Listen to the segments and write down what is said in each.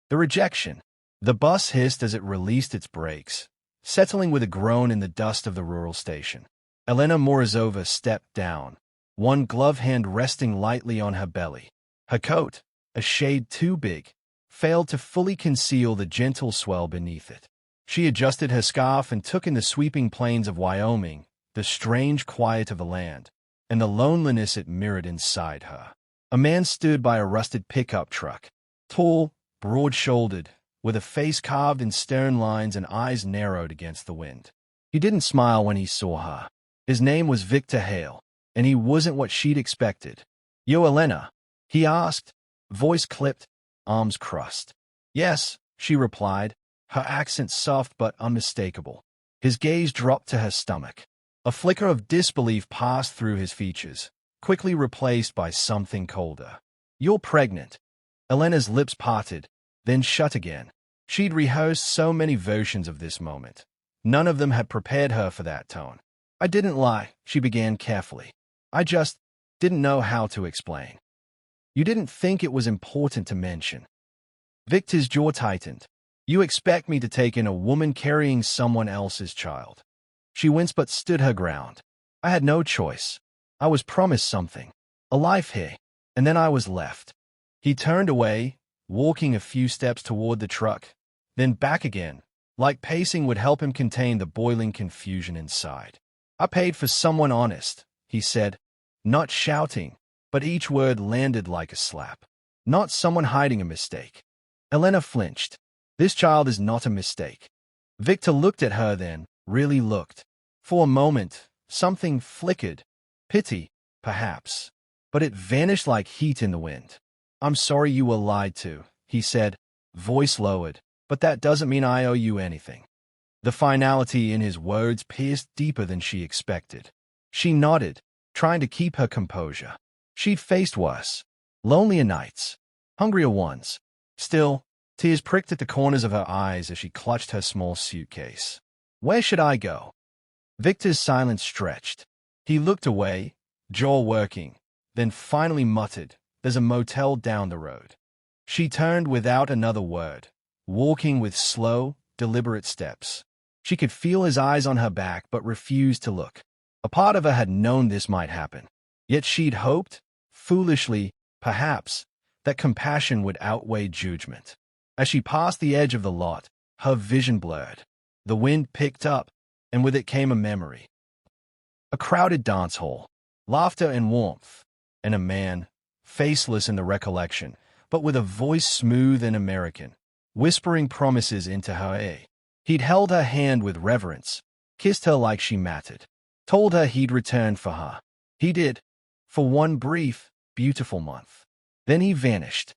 The rejection. The bus hissed as it released its brakes, settling with a groan in the dust of the rural station. Elena Morozova stepped down, one glove hand resting lightly on her belly. Her coat, a shade too big, failed to fully conceal the gentle swell beneath it. She adjusted her scarf and took in the sweeping plains of Wyoming, the strange quiet of the land, and the loneliness it mirrored inside her. A man stood by a rusted pickup truck, tall, broad-shouldered, with a face carved in stern lines and eyes narrowed against the wind. He didn't smile when he saw her. His name was Victor Hale, and he wasn't what she'd expected. "You Elena?" he asked, voice clipped, arms crossed. "Yes," she replied, her accent soft but unmistakable. His gaze dropped to her stomach. A flicker of disbelief passed through his features, quickly replaced by something colder. "You're pregnant." Elena's lips parted, then shut again. She'd rehearsed so many versions of this moment. None of them had prepared her for that tone. "I didn't lie," she began carefully. "I just didn't know how to explain." "You didn't think it was important to mention." Victor's jaw tightened. "You expect me to take in a woman carrying someone else's child?" She winced but stood her ground. "I had no choice. I was promised something. A life here. And then I was left." He turned away, walking a few steps toward the truck, then back again, like pacing would help him contain the boiling confusion inside. "I paid for someone honest," he said, not shouting, but each word landed like a slap. "Not someone hiding a mistake." Elena flinched. "This child is not a mistake." Victor looked at her then, really looked. For a moment, something flickered. Pity, perhaps. But it vanished like heat in the wind. "I'm sorry you were lied to," he said, voice lowered, "but that doesn't mean I owe you anything." The finality in his words pierced deeper than she expected. She nodded, trying to keep her composure. She'd faced worse. Lonelier nights. Hungrier ones. Still, tears pricked at the corners of her eyes as she clutched her small suitcase. "Where should I go?" Victor's silence stretched. He looked away, jaw working, then finally muttered, "There's a motel down the road." She turned without another word, walking with slow, deliberate steps. She could feel his eyes on her back but refused to look. A part of her had known this might happen. Yet she'd hoped, foolishly, perhaps, that compassion would outweigh judgment. As she passed the edge of the lot, her vision blurred. The wind picked up, and with it came a memory. A crowded dance hall, laughter and warmth, and a man, faceless in the recollection, but with a voice smooth and American, whispering promises into her ear. He'd held her hand with reverence, kissed her like she mattered, told her he'd return for her. He did, for one brief, beautiful month. Then he vanished.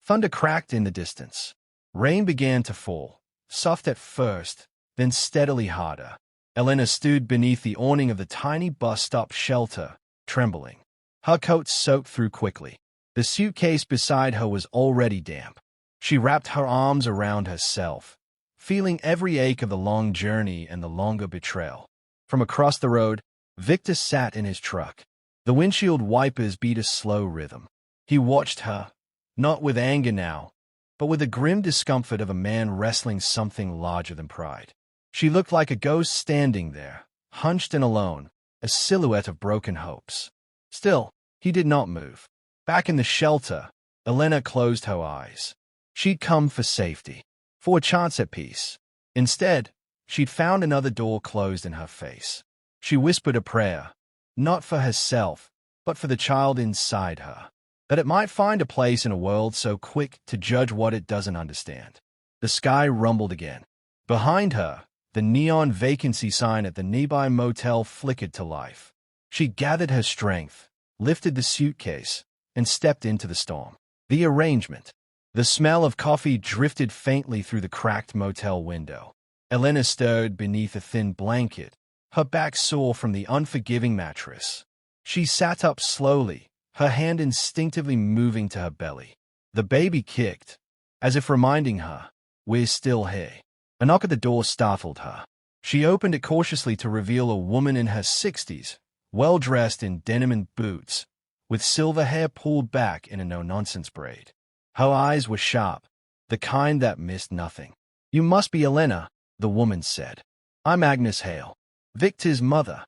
Thunder cracked in the distance. Rain began to fall, soft at first, then steadily harder. Elena stood beneath the awning of the tiny bus stop shelter, trembling. Her coat soaked through quickly. The suitcase beside her was already damp. She wrapped her arms around herself, feeling every ache of the long journey and the longer betrayal. From across the road, Victor sat in his truck. The windshield wipers beat a slow rhythm. He watched her, not with anger now, but with the grim discomfort of a man wrestling something larger than pride. She looked like a ghost standing there, hunched and alone, a silhouette of broken hopes. Still, he did not move. Back in the shelter, Elena closed her eyes. She'd come for safety, for a chance at peace. Instead, she'd found another door closed in her face. She whispered a prayer, not for herself, but for the child inside her, that it might find a place in a world so quick to judge what it doesn't understand. The sky rumbled again. Behind her, the neon vacancy sign at the nearby motel flickered to life. She gathered her strength, lifted the suitcase, and stepped into the storm. The arrangement. The smell of coffee drifted faintly through the cracked motel window. Elena stirred beneath a thin blanket, her back sore from the unforgiving mattress. She sat up slowly, her hand instinctively moving to her belly. The baby kicked, as if reminding her, "We're still here." A knock at the door startled her. She opened it cautiously to reveal a woman in her 60s, well-dressed in denim and boots, with silver hair pulled back in a no-nonsense braid. Her eyes were sharp, the kind that missed nothing. "You must be Elena," the woman said. "I'm Agnes Hale, Victor's mother."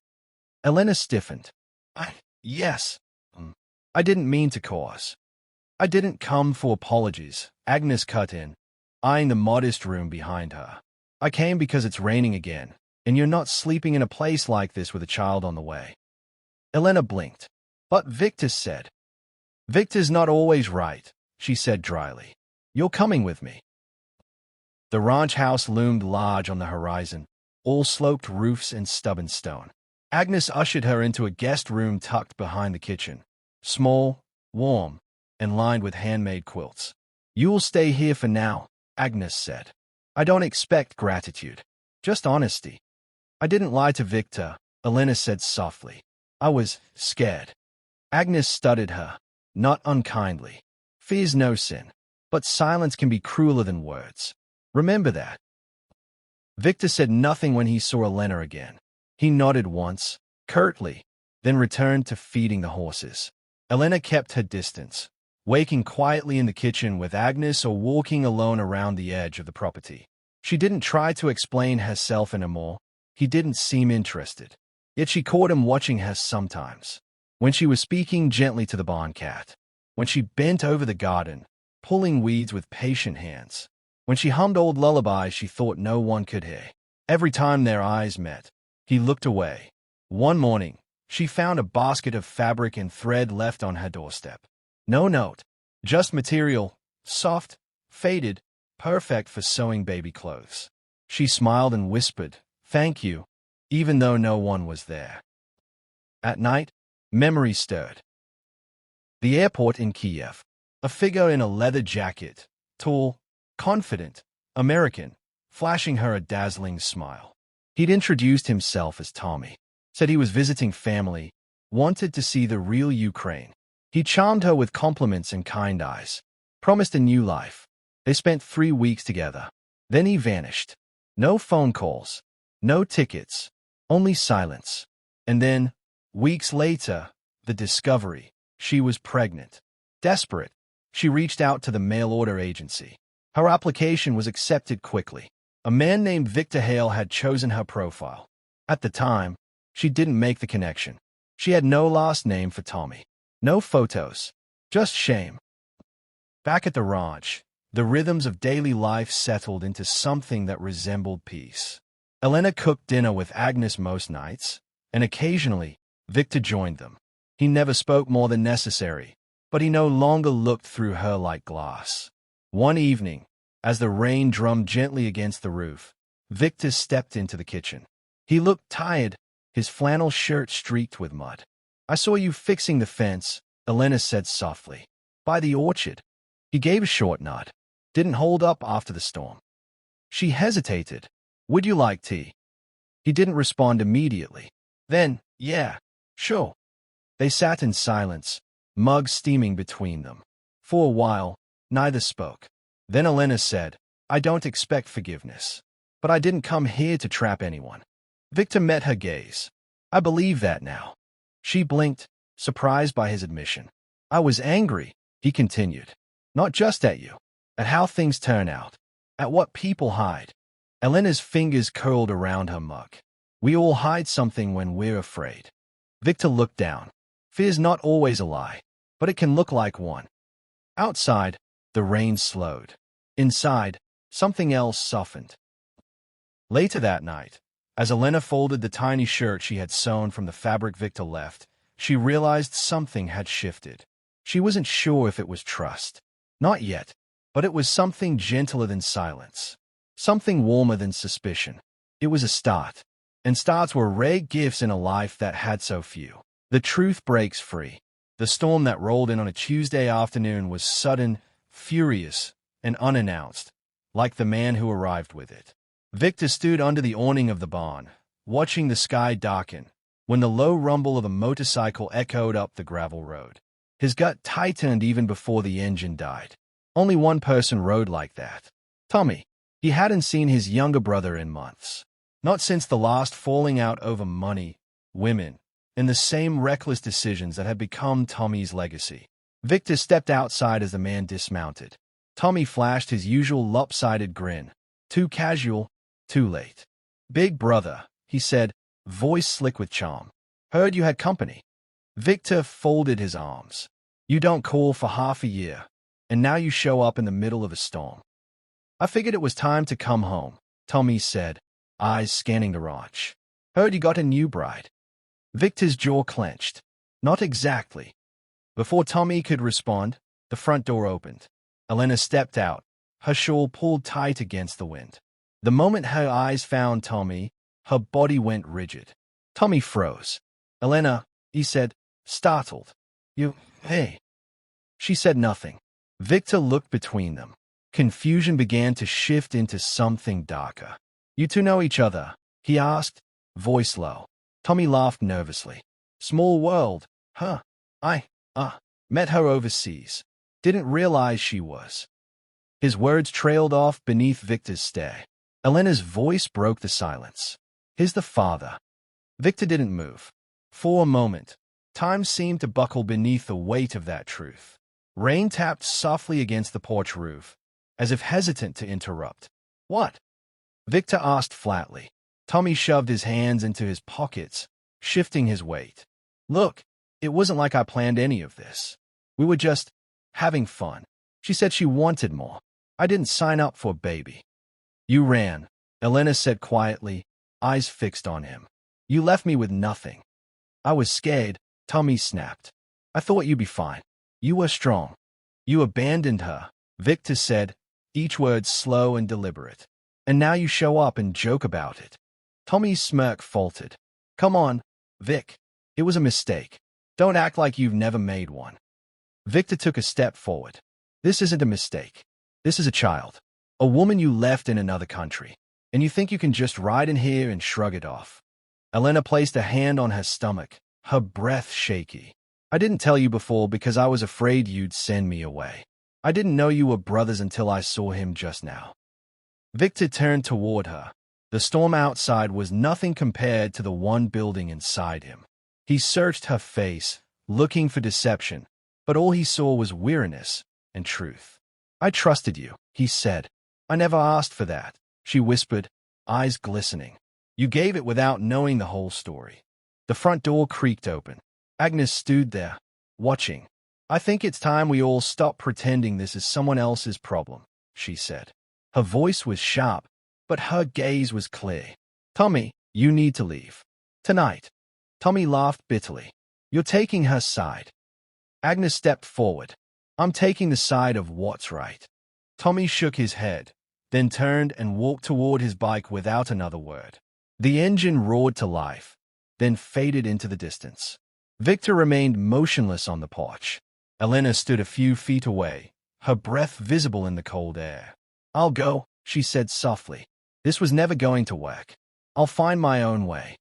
Elena stiffened. Yes. I didn't mean to cause. I didn't come for apologies," Agnes cut in, eyeing the modest room behind her. "I came because it's raining again, and you're not sleeping in a place like this with a child on the way." Elena blinked. "But Victor said." "Victor's not always right," she said dryly. "You're coming with me." The ranch house loomed large on the horizon, all sloped roofs and stubborn stone. Agnes ushered her into a guest room tucked behind the kitchen, small, warm, and lined with handmade quilts. "You'll stay here for now," Agnes said. "I don't expect gratitude, just honesty." "I didn't lie to Victor," Elena said softly. "I was scared." Agnes studied her, not unkindly. "Fear's no sin, but silence can be crueler than words. Remember that." Victor said nothing when he saw Elena again. He nodded once, curtly, then returned to feeding the horses. Elena kept her distance, waking quietly in the kitchen with Agnes or walking alone around the edge of the property. She didn't try to explain herself anymore. He didn't seem interested. Yet she caught him watching her sometimes. When she was speaking gently to the barn cat. When she bent over the garden, pulling weeds with patient hands. When she hummed old lullabies she thought no one could hear. Every time their eyes met, he looked away. One morning, she found a basket of fabric and thread left on her doorstep. No note, just material, soft, faded, perfect for sewing baby clothes. She smiled and whispered, "Thank you," even though no one was there. At night, memory stirred. The airport in Kiev. A figure in a leather jacket, tall, confident, American, flashing her a dazzling smile. He'd introduced himself as Tommy, said he was visiting family, wanted to see the real Ukraine. He charmed her with compliments and kind eyes, promised a new life. They spent 3 weeks together. Then he vanished. No phone calls, no tickets, only silence. And then, weeks later, the discovery. She was pregnant. Desperate, she reached out to the mail-order agency. Her application was accepted quickly. A man named Victor Hale had chosen her profile. At the time, she didn't make the connection. She had no last name for Tommy. No photos. Just shame. Back at the ranch, the rhythms of daily life settled into something that resembled peace. Elena cooked dinner with Agnes most nights, and occasionally, Victor joined them. He never spoke more than necessary, but he no longer looked through her like glass. One evening, as the rain drummed gently against the roof, Victor stepped into the kitchen. He looked tired, his flannel shirt streaked with mud. "I saw you fixing the fence," Elena said softly. "By the orchard." He gave a short nod. "Didn't hold up after the storm." She hesitated. "Would you like tea?" He didn't respond immediately. Then, "Yeah, sure." They sat in silence, mugs steaming between them. For a while, neither spoke. Then Elena said, "I don't expect forgiveness. But I didn't come here to trap anyone." Victor met her gaze. "I believe that now." She blinked, surprised by his admission. "I was angry," he continued. "Not just at you. At how things turn out. At what people hide." Elena's fingers curled around her mug. "We all hide something when we're afraid." Victor looked down. "Fear's not always a lie, but it can look like one." Outside, the rain slowed. Inside, something else softened. Later that night, as Elena folded the tiny shirt she had sewn from the fabric Victor left, she realized something had shifted. She wasn't sure if it was trust. Not yet, but it was something gentler than silence. Something warmer than suspicion. It was a start. And starts were rare gifts in a life that had so few. The truth breaks free. The storm that rolled in on a Tuesday afternoon was sudden, furious, and unannounced, like the man who arrived with it. Victor stood under the awning of the barn, watching the sky darken, when the low rumble of a motorcycle echoed up the gravel road. His gut tightened even before the engine died. Only one person rode like that. Tommy. He hadn't seen his younger brother in months. Not since the last falling out over money, women, and the same reckless decisions that had become Tommy's legacy. Victor stepped outside as the man dismounted. Tommy flashed his usual lopsided grin. Too casual, too late. Big brother, he said, voice slick with charm. Heard you had company. Victor folded his arms. You don't call for half a year, and now you show up in the middle of a storm. I figured it was time to come home, Tommy said, eyes scanning the ranch. Heard you got a new bride. Victor's jaw clenched. Not exactly. Before Tommy could respond, the front door opened. Elena stepped out, her shawl pulled tight against the wind. The moment her eyes found Tommy, her body went rigid. Tommy froze. Elena, he said, startled. Hey. She said nothing. Victor looked between them. Confusion began to shift into something darker. You two know each other? He asked, voice low. Tommy laughed nervously. Small world, huh? I met her overseas. Didn't realize she was. His words trailed off beneath Victor's stare. Elena's voice broke the silence. He's the father. Victor didn't move. For a moment, time seemed to buckle beneath the weight of that truth. Rain tapped softly against the porch roof, as if hesitant to interrupt. What? Victor asked flatly. Tommy shoved his hands into his pockets, shifting his weight. Look, it wasn't like I planned any of this. We were just having fun. She said she wanted more. I didn't sign up for a baby. You ran, Elena said quietly, eyes fixed on him. You left me with nothing. I was scared, Tommy snapped. I thought you'd be fine. You were strong. You abandoned her, Victor said, each word slow and deliberate. And now you show up and joke about it. Tommy's smirk faltered. Come on, Vic. It was a mistake. Don't act like you've never made one. Victor took a step forward. This isn't a mistake. This is a child. A woman you left in another country. And you think you can just ride in here and shrug it off. Elena placed a hand on her stomach, her breath shaky. I didn't tell you before because I was afraid you'd send me away. I didn't know you were brothers until I saw him just now. Victor turned toward her. The storm outside was nothing compared to the one building inside him. He searched her face, looking for deception, but all he saw was weariness and truth. I trusted you, he said. I never asked for that, she whispered, eyes glistening. You gave it without knowing the whole story. The front door creaked open. Agnes stood there, watching. I think it's time we all stop pretending this is someone else's problem, she said. Her voice was sharp, but her gaze was clear. Tommy, you need to leave. Tonight. Tommy laughed bitterly. You're taking her side. Agnes stepped forward. I'm taking the side of what's right. Tommy shook his head, then turned and walked toward his bike without another word. The engine roared to life, then faded into the distance. Victor remained motionless on the porch. Elena stood a few feet away, her breath visible in the cold air. I'll go, she said softly. This was never going to work. I'll find my own way.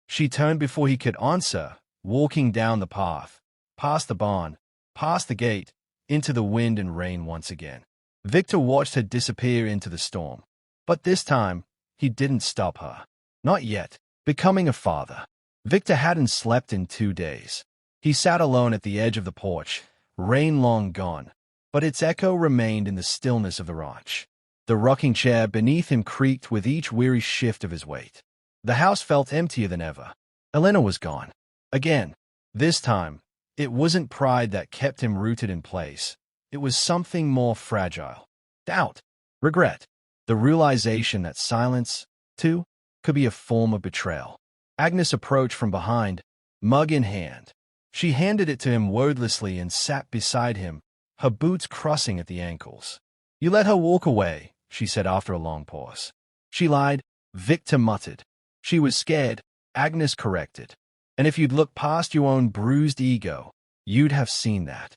She turned before he could answer, walking down the path, past the barn, past the gate, into the wind and rain once again. Victor watched her disappear into the storm. But this time, he didn't stop her. Not yet. Becoming a father. Victor hadn't slept in 2 days. He sat alone at the edge of the porch, rain long gone, but its echo remained in the stillness of the ranch. The rocking chair beneath him creaked with each weary shift of his weight. The house felt emptier than ever. Elena was gone. Again. This time, it wasn't pride that kept him rooted in place. It was something more fragile. Doubt. Regret. The realization that silence, too, could be a form of betrayal. Agnes approached from behind, mug in hand. She handed it to him wordlessly and sat beside him, her boots crossing at the ankles. You let her walk away, she said after a long pause. She lied, Victor muttered. She was scared, Agnes corrected. And if you'd looked past your own bruised ego, you'd have seen that.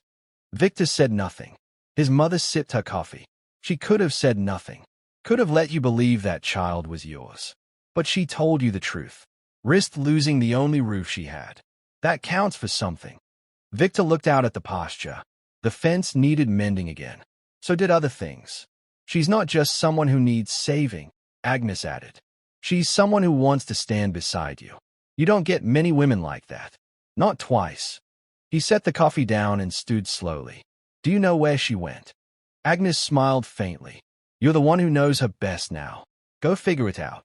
Victor said nothing. His mother sipped her coffee. She could have said nothing. Could have let you believe that child was yours. But she told you the truth. Risked losing the only roof she had. That counts for something. Victor looked out at the pasture. The fence needed mending again. So did other things. She's not just someone who needs saving, Agnes added. She's someone who wants to stand beside you. You don't get many women like that. Not twice. He set the coffee down and stood slowly. Do you know where she went? Agnes smiled faintly. You're the one who knows her best now. Go figure it out.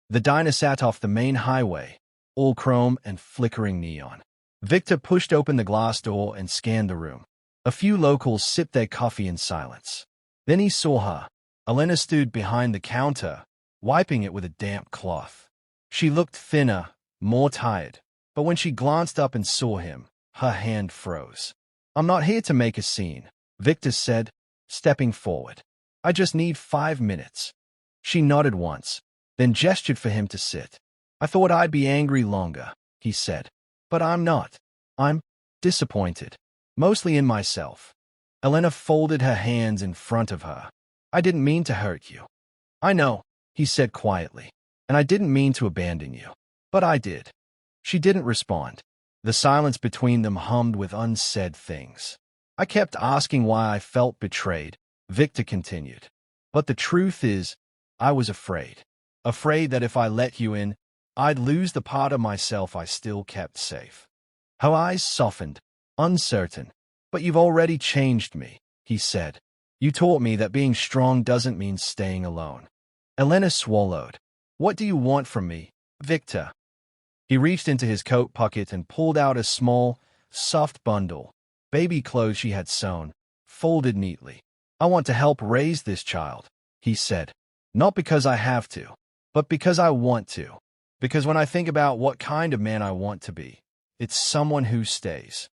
The diner sat off the main highway, all chrome and flickering neon. Victor pushed open the glass door and scanned the room. A few locals sipped their coffee in silence. Then he saw her. Elena stood behind the counter, wiping it with a damp cloth. She looked thinner, more tired, but when she glanced up and saw him, her hand froze. I'm not here to make a scene, Victor said, stepping forward. I just need 5 minutes. She nodded once, then gestured for him to sit. I thought I'd be angry longer, he said. But I'm not. I'm disappointed, mostly in myself. Elena folded her hands in front of her. I didn't mean to hurt you. I know, he said quietly, and I didn't mean to abandon you. But I did. She didn't respond. The silence between them hummed with unsaid things. I kept asking why I felt betrayed, Victor continued. But the truth is, I was afraid. Afraid that if I let you in, I'd lose the part of myself I still kept safe. Her eyes softened, uncertain. But you've already changed me, he said. You taught me that being strong doesn't mean staying alone. Elena swallowed. What do you want from me, Victor? He reached into his coat pocket and pulled out a small, soft bundle, baby clothes she had sewn, folded neatly. I want to help raise this child, he said. Not because I have to, but because I want to. Because when I think about what kind of man I want to be, it's someone who stays.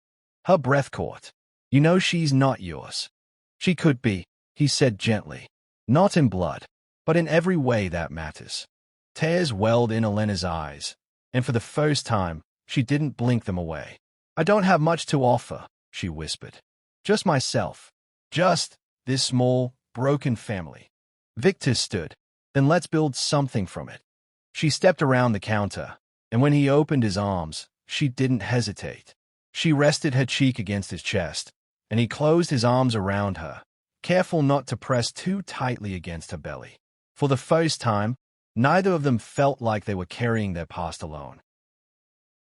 Her breath caught. You know she's not yours. She could be, he said gently. Not in blood, but in every way that matters. Tears welled in Elena's eyes, and for the first time, she didn't blink them away. I don't have much to offer, she whispered. Just myself. Just this small, broken family. Victor stood. Then let's build something from it. She stepped around the counter, and when he opened his arms, she didn't hesitate. She rested her cheek against his chest, and he closed his arms around her, careful not to press too tightly against her belly. For the first time, neither of them felt like they were carrying their past alone.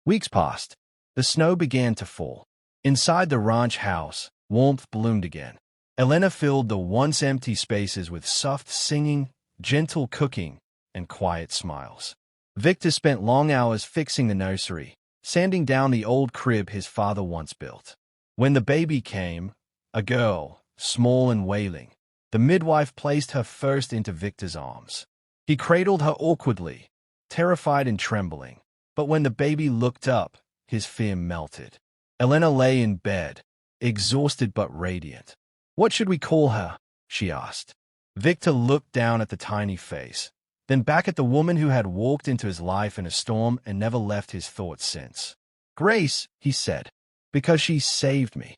Weeks passed. The snow began to fall. Inside the ranch house, warmth bloomed again. Elena filled the once empty spaces with soft singing, gentle cooking, and quiet smiles. Victor spent long hours fixing the nursery, sanding down the old crib his father once built. When the baby came, a girl, small and wailing, the midwife placed her first into Victor's arms. He cradled her awkwardly, terrified and trembling. But when the baby looked up, his fear melted. Elena lay in bed, exhausted but radiant. What should we call her? She asked. Victor looked down at the tiny face, then back at the woman who had walked into his life in a storm and never left his thoughts since. Grace, he said, because she saved me.